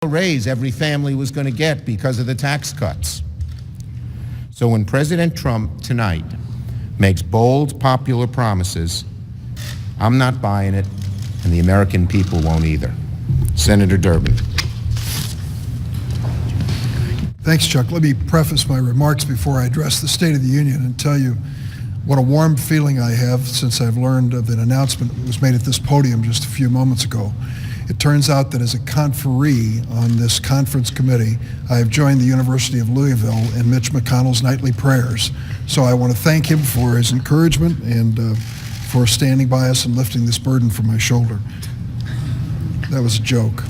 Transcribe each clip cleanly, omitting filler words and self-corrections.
raise every family was going to get because of the tax cuts. So when President Trump tonight makes bold, popular promises, I'm not buying it, and the American people won't either. Senator Durbin. Thanks, Chuck. Let me preface my remarks before I address the State of the Union and tell you what a warm feeling I have since I've learned of an announcement that was made at this podium just a few moments ago. It turns out that as a conferee on this conference committee, I have joined the University of Louisville in Mitch McConnell's nightly prayers. So I want to thank him for his encouragement and for standing by us and lifting this burden from my shoulder. That was a joke.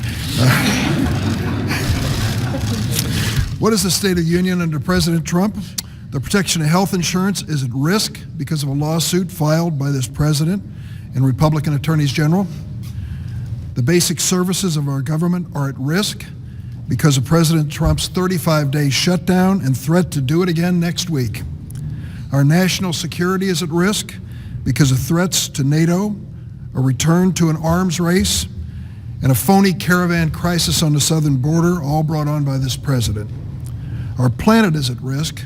What is the State of the Union under President Trump? The protection of health insurance is at risk because of a lawsuit filed by this president and Republican attorneys general. The basic services of our government are at risk because of President Trump's 35-day shutdown and threat to do it again next week. Our national security is at risk because of threats to NATO, a return to an arms race, and a phony caravan crisis on the southern border, all brought on by this president. Our planet is at risk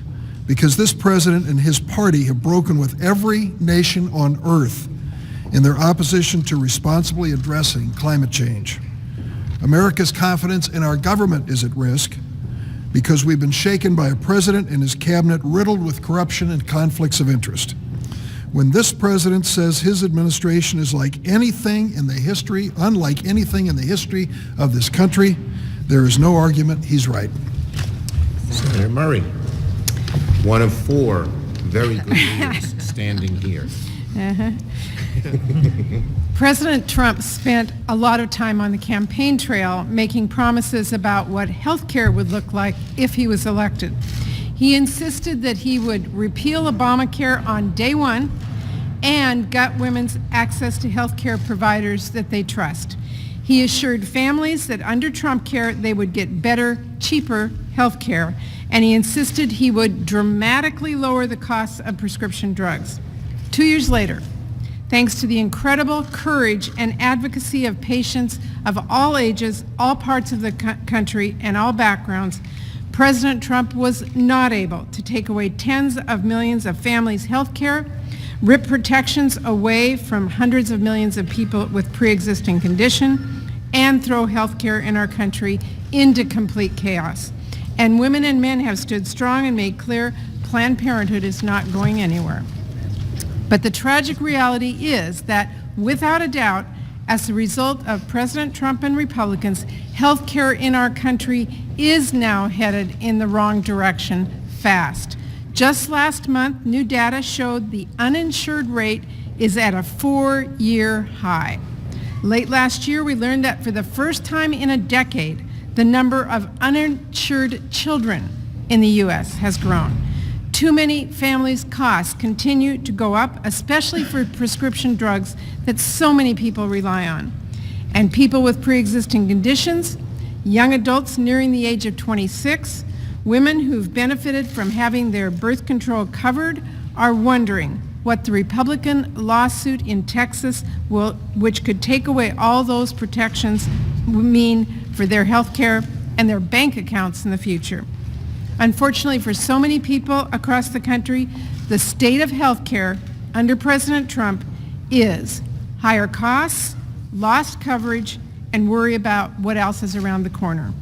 because this president and his party have broken with every nation on earth in their opposition to responsibly addressing climate change. America's confidence in our government is at risk because we've been shaken by a president and his cabinet riddled with corruption and conflicts of interest. When this president says his administration is unlike anything in the history of this country, there is no argument he's right. Senator Murray, one of four very good leaders standing here. President Trump spent a lot of time on the campaign trail making promises about what health care would look like if he was elected. He insisted that he would repeal Obamacare on day one and gut women's access to health care providers that they trust. He assured families that under Trump care they would get better, cheaper health care, and he insisted he would dramatically lower the costs of prescription drugs. 2 years later, thanks to the incredible courage and advocacy of patients of all ages, all parts of the country, and all backgrounds, President Trump was not able to take away tens of millions of families' health care, rip protections away from hundreds of millions of people with pre-existing condition, and throw health care in our country into complete chaos. And women and men have stood strong and made clear Planned Parenthood is not going anywhere. But the tragic reality is that, without a doubt, as a result of President Trump and Republicans, health care in our country is now headed in the wrong direction fast. Just last month, new data showed the uninsured rate is at a 4-year high. Late last year, we learned that for the first time in a decade, the number of uninsured children in the U.S. has grown. Too many families' costs continue to go up, especially for prescription drugs that so many people rely on. And people with pre-existing conditions, young adults nearing the age of 26, women who've benefited from having their birth control covered are wondering what the Republican lawsuit in Texas which could take away all those protections will mean for their health care and their bank accounts in the future. Unfortunately, for so many people across the country, the state of health care under President Trump is higher costs, lost coverage, and worry about what else is around the corner.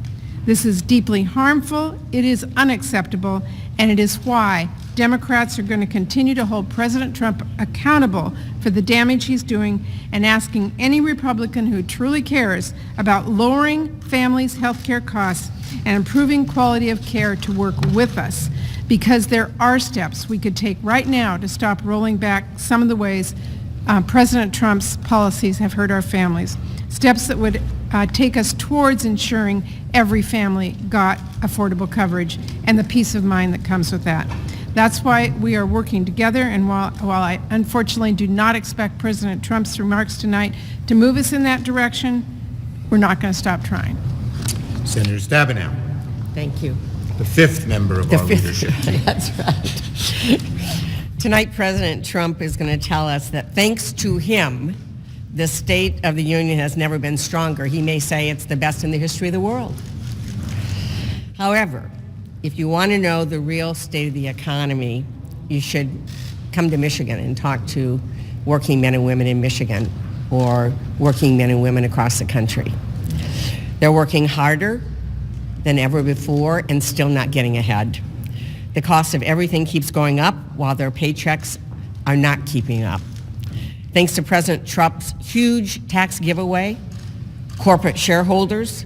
This is deeply harmful, it is unacceptable, and it is why Democrats are going to continue to hold President Trump accountable for the damage he's doing and asking any Republican who truly cares about lowering families' health care costs and improving quality of care to work with us, because there are steps we could take right now to stop rolling back some of the ways President Trump's policies have hurt our families. Steps that would take us towards ensuring every family got affordable coverage and the peace of mind that comes with that. That's why we are working together, and while I unfortunately do not expect President Trump's remarks tonight to move us in that direction, we're not going to stop trying. Senator Stabenow. Thank you. The fifth member of our leadership team. That's right. Tonight, President Trump is going to tell us that thanks to him, the State of the Union has never been stronger. He may say it's the best in the history of the world. However, if you want to know the real state of the economy, you should come to Michigan and talk to working men and women in Michigan or working men and women across the country. They're working harder than ever before and still not getting ahead. The cost of everything keeps going up while their paychecks are not keeping up. Thanks to President Trump's huge tax giveaway, corporate shareholders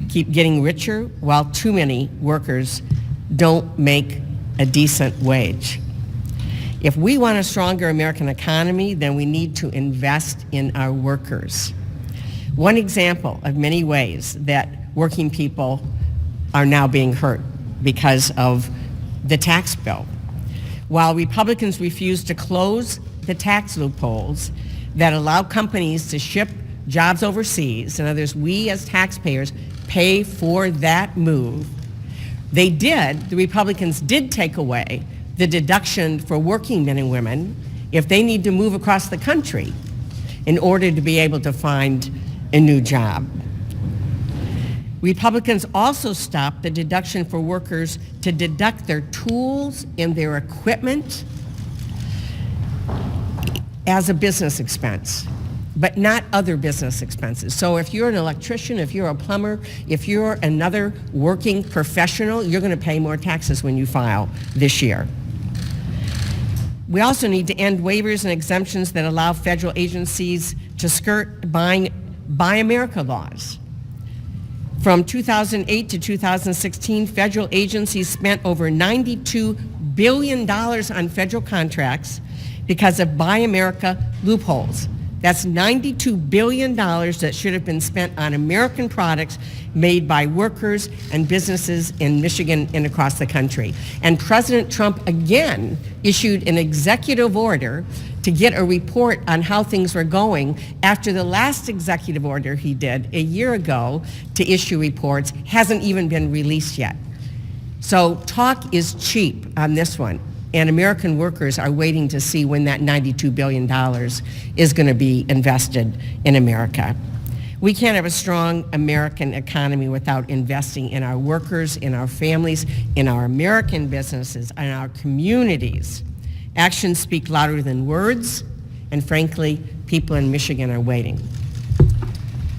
keep getting richer while too many workers don't make a decent wage. If we want a stronger American economy, then we need to invest in our workers. One example of many ways that working people are now being hurt because of the tax bill. While Republicans refuse to close the tax loopholes that allow companies to ship jobs overseas, in other words, we as taxpayers pay for that move, the Republicans did take away the deduction for working men and women if they need to move across the country in order to be able to find a new job. Republicans also stopped the deduction for workers to deduct their tools and their equipment as a business expense, but not other business expenses. So if you're an electrician, if you're a plumber, if you're another working professional, you're going to pay more taxes when you file this year. We also need to end waivers and exemptions that allow federal agencies to skirt Buy America laws. From 2008 to 2016, federal agencies spent over $92 billion on federal contracts because of Buy America loopholes. That's $92 billion that should have been spent on American products made by workers and businesses in Michigan and across the country. And President Trump again issued an executive order to get a report on how things were going after the last executive order he did a year ago to issue reports hasn't even been released yet. So talk is cheap on this one. And American workers are waiting to see when that $92 billion is going to be invested in America. We can't have a strong American economy without investing in our workers, in our families, in our American businesses, and our communities. Actions speak louder than words, and frankly, people in Michigan are waiting.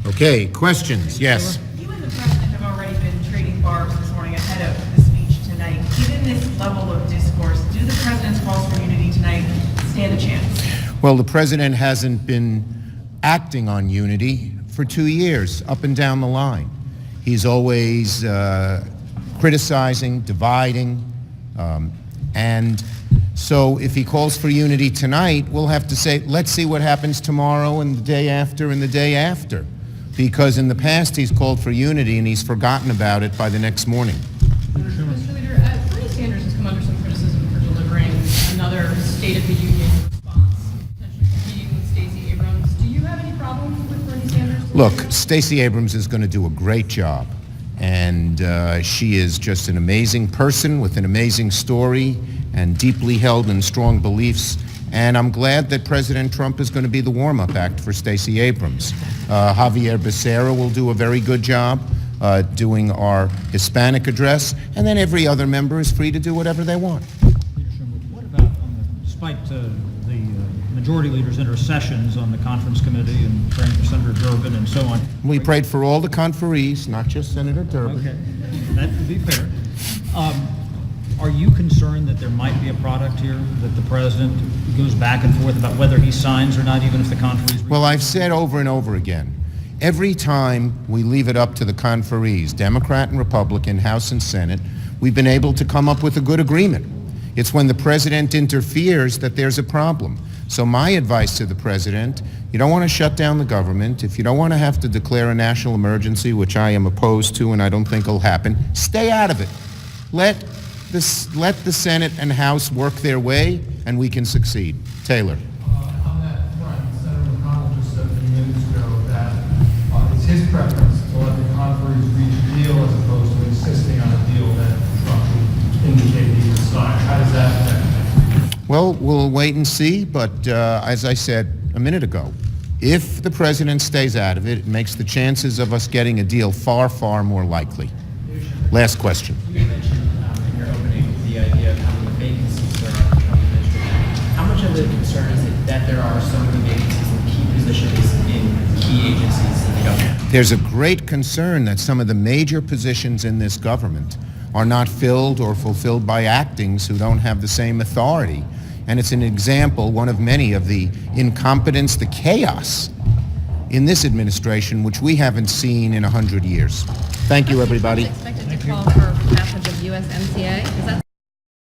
Okay, questions? Yes. You and the president have already been trading barbs this morning ahead of the speech tonight. Given this level of discourse, do the president's calls for unity tonight stand a chance? Well, the president hasn't been acting on unity for 2 years, up and down the line. He's always criticizing, dividing, and so if he calls for unity tonight, we'll have to say, let's see what happens tomorrow and the day after and the day after. Because in the past, he's called for unity and he's forgotten about it by the next morning. Mr. Leader, Bernie Sanders has come under some criticism for delivering another State of the Union response, potentially competing with Stacey Abrams. Do you have any problem with Bernie Sanders? Look, Stacey Abrams is going to do a great job. And she is just an amazing person with an amazing story and deeply held and strong beliefs. And I'm glad that President Trump is going to be the warm-up act for Stacey Abrams. Javier Becerra will do a very good job doing our Hispanic address, and then every other member is free to do whatever they want. Leader Schumer, what about, despite the majority leader's intercessions on the conference committee and praying for Senator Durbin and so on? We prayed for all the conferees, not just Senator Durbin. Okay, that could be fair. Are you concerned that there might be a product here, that the president goes back and forth about whether he signs or not, even if the conferees... Well, I've said over and over again, every time we leave it up to the conferees, Democrat and Republican, House and Senate, we've been able to come up with a good agreement. It's when the president interferes that there's a problem. So my advice to the president, you don't want to shut down the government. If you don't want to have to declare a national emergency, which I am opposed to and I don't think will happen, stay out of it. Let the Senate and House work their way, and we can succeed. Taylor. On that front, Senator McConnell just said a few minutes ago that it's his preference to let the conferees reach a deal as opposed to insisting on a deal that Trump would indicate he would sign. How does that affect things? Well, we'll wait and see, but as I said a minute ago, if the president stays out of it, it makes the chances of us getting a deal far, far more likely. Last question. You mentioned in your opening the idea of how many vacancies there are in the Trump administration. How much of a concern is it that there are so many vacancies in key positions in key agencies in the government? There's a great concern that some of the major positions in this government are not filled or fulfilled by actings who don't have the same authority. And it's an example, one of many, of the incompetence, the chaos in this administration, which we haven't seen in 100 years. Thank you, everybody. Expected to call for passage of USMCA. Is that